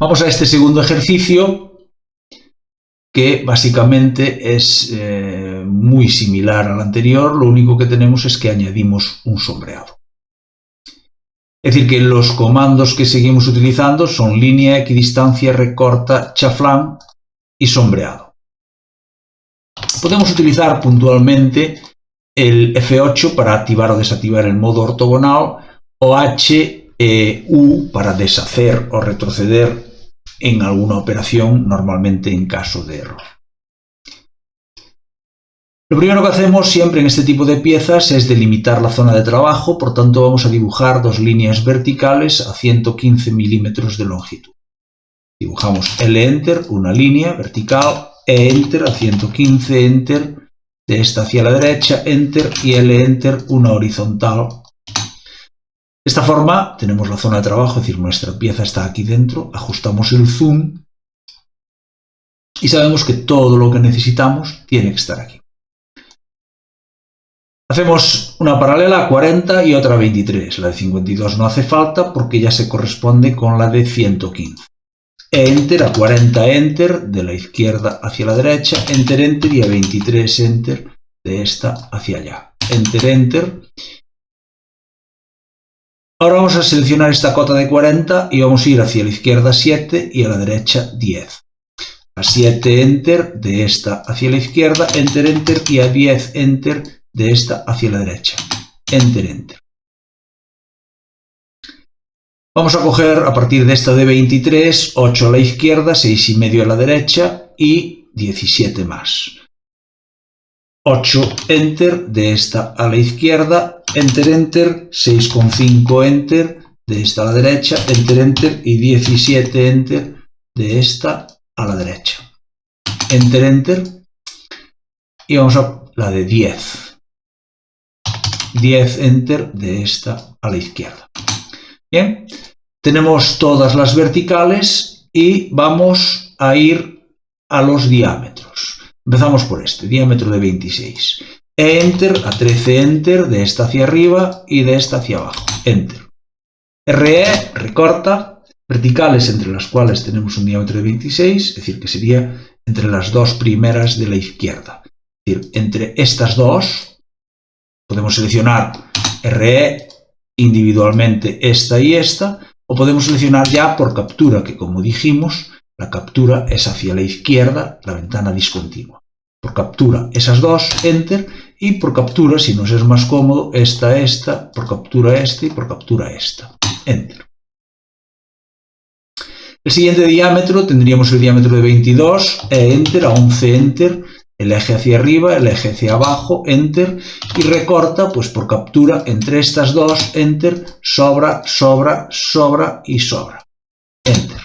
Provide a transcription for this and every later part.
Vamos a este segundo ejercicio, que básicamente es muy similar al anterior, lo único que tenemos es que añadimos un sombreado. Es decir, que los comandos que seguimos utilizando son línea, equidistancia, recorta, chaflán y sombreado. Podemos utilizar puntualmente el F8 para activar o desactivar el modo ortogonal o H e U para deshacer o retroceder en alguna operación, normalmente en caso de error. Lo primero que hacemos siempre en este tipo de piezas es delimitar la zona de trabajo, por tanto vamos a dibujar dos líneas verticales a 115 milímetros de longitud. Dibujamos L-Enter, una línea vertical, E-Enter a 115, Enter, de esta hacia la derecha, Enter y L-Enter, una horizontal. De esta forma tenemos la zona de trabajo, es decir, nuestra pieza está aquí dentro, ajustamos el zoom y sabemos que todo lo que necesitamos tiene que estar aquí. Hacemos una paralela a 40 y otra a 23. La de 52 no hace falta porque ya se corresponde con la de 115. Enter a 40, Enter, de la izquierda hacia la derecha, Enter, Enter y a 23, Enter, de esta hacia allá. Enter, Enter. Ahora vamos a seleccionar esta cota de 40 y vamos a ir hacia la izquierda 7 y a la derecha 10. A 7, Enter, de esta hacia la izquierda, Enter, Enter y a 10, Enter, de esta hacia la derecha. Enter, Enter. Vamos a coger a partir de esta de 23, 8 a la izquierda, 6,5 a la derecha y 17 más. 8, Enter, de esta a la izquierda, Enter, Enter, 6,5, Enter, de esta a la derecha, Enter, Enter y 17, Enter, de esta a la derecha. Enter, Enter y vamos a la de 10. 10, Enter, de esta a la izquierda. Bien, tenemos todas las verticales y vamos a ir a los diámetros. Empezamos por este, diámetro de 26. Enter, a 13, Enter, de esta hacia arriba y de esta hacia abajo. Enter. RE, recorta, verticales entre las cuales tenemos un diámetro de 26, es decir, que sería entre las dos primeras de la izquierda. Es decir, entre estas dos, podemos seleccionar RE individualmente esta y esta, o podemos seleccionar ya por captura, que como dijimos, la captura es hacia la izquierda, la ventana discontinua. Por captura esas dos, Enter, y por captura, si nos es más cómodo, esta, por captura esta y por captura esta. Enter. El siguiente diámetro tendríamos el diámetro de 22, Enter, a 11, Enter, el eje hacia arriba, el eje hacia abajo, Enter, y recorta, pues por captura entre estas dos, Enter, sobra, sobra, sobra y sobra. Enter.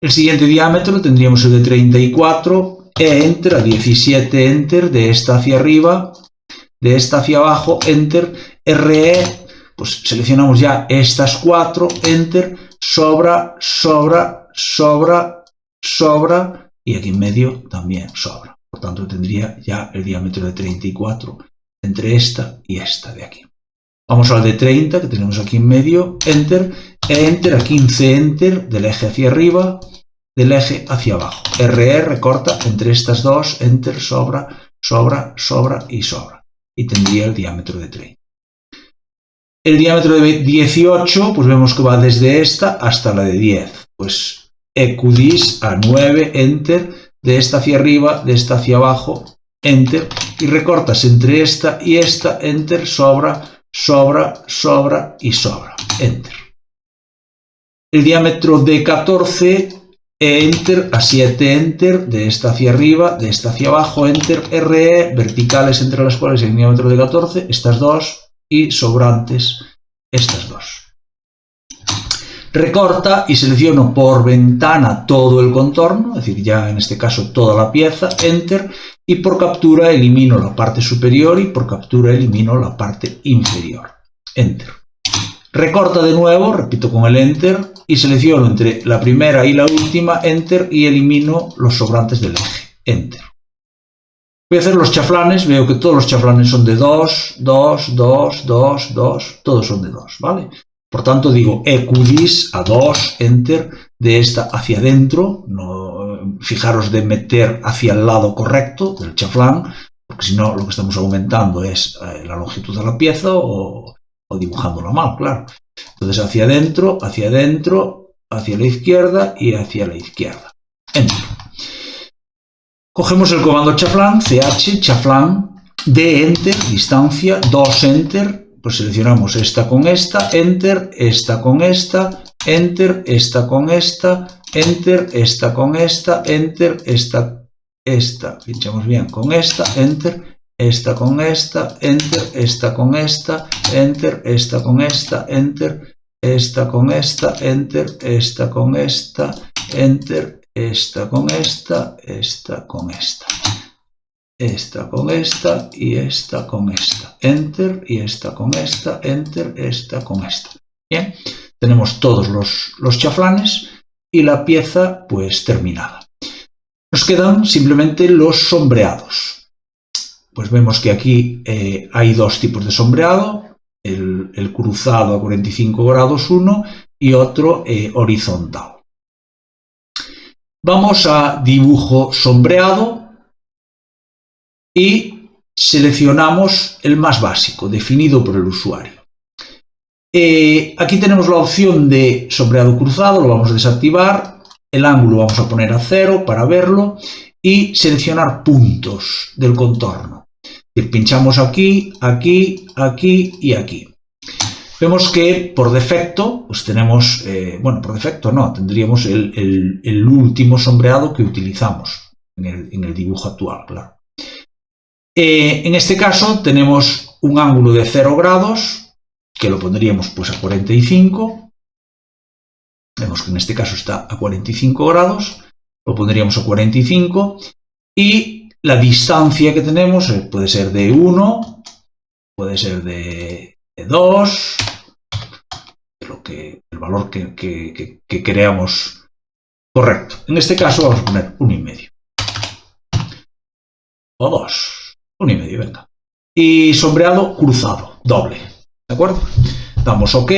El siguiente diámetro tendríamos el de 34, Enter, a 17, Enter, de esta hacia arriba, de esta hacia abajo, Enter, RE, pues seleccionamos ya estas cuatro, Enter, sobra, sobra, sobra, sobra, y aquí en medio también sobra. Por tanto, tendría ya el diámetro de 34 entre esta y esta de aquí. Vamos al de 30, que tenemos aquí en medio, Enter, Enter, a 15, Enter, del eje hacia arriba, del eje hacia abajo. RE, recorta entre estas dos, Enter, sobra, sobra, sobra y sobra. Y tendría el diámetro de 30. El diámetro de 18, pues vemos que va desde esta hasta la de 10. Pues EQDIS a 9, Enter, de esta hacia arriba, de esta hacia abajo, Enter, y recortas entre esta y esta, Enter, sobra, sobra, sobra y sobra, Enter. El diámetro de 14, Enter, a 7, Enter, de esta hacia arriba, de esta hacia abajo, Enter, RE, verticales entre las cuales el diámetro de 14, estas dos, y sobrantes, estas dos. Recorta y selecciono por ventana todo el contorno, es decir, ya en este caso toda la pieza, Enter, y por captura elimino la parte superior y por captura elimino la parte inferior, Enter. Recorta de nuevo, repito con el Enter, y selecciono entre la primera y la última, Enter, y elimino los sobrantes del eje, Enter. Voy a hacer los chaflanes, veo que todos los chaflanes son de 2, 2, 2, 2, 2, todos son de 2, ¿vale? Por tanto, digo EQDIS a 2, enter, de esta hacia adentro. No, fijaros de meter hacia el lado correcto del chaflán, porque si no lo que estamos aumentando es la longitud de la pieza o dibujándola mal, claro. Entonces hacia adentro, hacia la izquierda y hacia la izquierda. Enter. Cogemos el comando chaflán, ch, chaflán, d, enter, distancia, 2, enter. Pues seleccionamos esta con esta, enter, esta con esta, enter, esta con esta, enter, esta con esta, enter, esta, pinchamos bien con esta, enter, esta con esta, enter, esta con esta, enter, esta con esta, enter, esta con esta, enter, esta con esta, enter, esta con esta, esta con esta. Esta con esta y esta con esta. Enter y esta con esta. Enter, esta con esta. Bien, tenemos todos los chaflanes y la pieza pues terminada. Nos quedan simplemente los sombreados. Pues vemos que aquí hay dos tipos de sombreado. El cruzado a 45 grados uno y otro horizontal. Vamos a dibujo sombreado. Y seleccionamos el más básico, definido por el usuario. Aquí tenemos la opción de sombreado cruzado, lo vamos a desactivar. El ángulo vamos a poner a 0 para verlo. Y seleccionar puntos del contorno. Pinchamos aquí, aquí, aquí y aquí. Vemos que por defecto, pues tenemos, bueno, por defecto no, tendríamos el último sombreado que utilizamos en el dibujo actual, claro. En este caso tenemos un ángulo de 0 grados, que lo pondríamos pues a 45. Vemos que en este caso está a 45 grados, lo pondríamos a 45. Y la distancia que tenemos puede ser de 1, puede ser de 2, el valor que creamos correcto. En este caso vamos a poner 1,5. O 2. 1,5, venga. Y sombreado cruzado, doble. ¿De acuerdo? Damos OK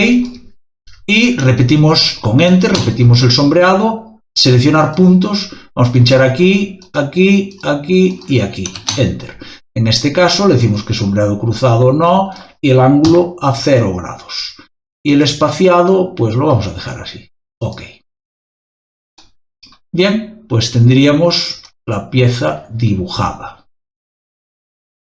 y repetimos con Enter, repetimos el sombreado, seleccionar puntos, vamos a pinchar aquí, aquí, aquí y aquí. Enter. En este caso le decimos que sombreado cruzado no y el ángulo a 0 grados. Y el espaciado, pues lo vamos a dejar así. OK. Bien, pues tendríamos la pieza dibujada.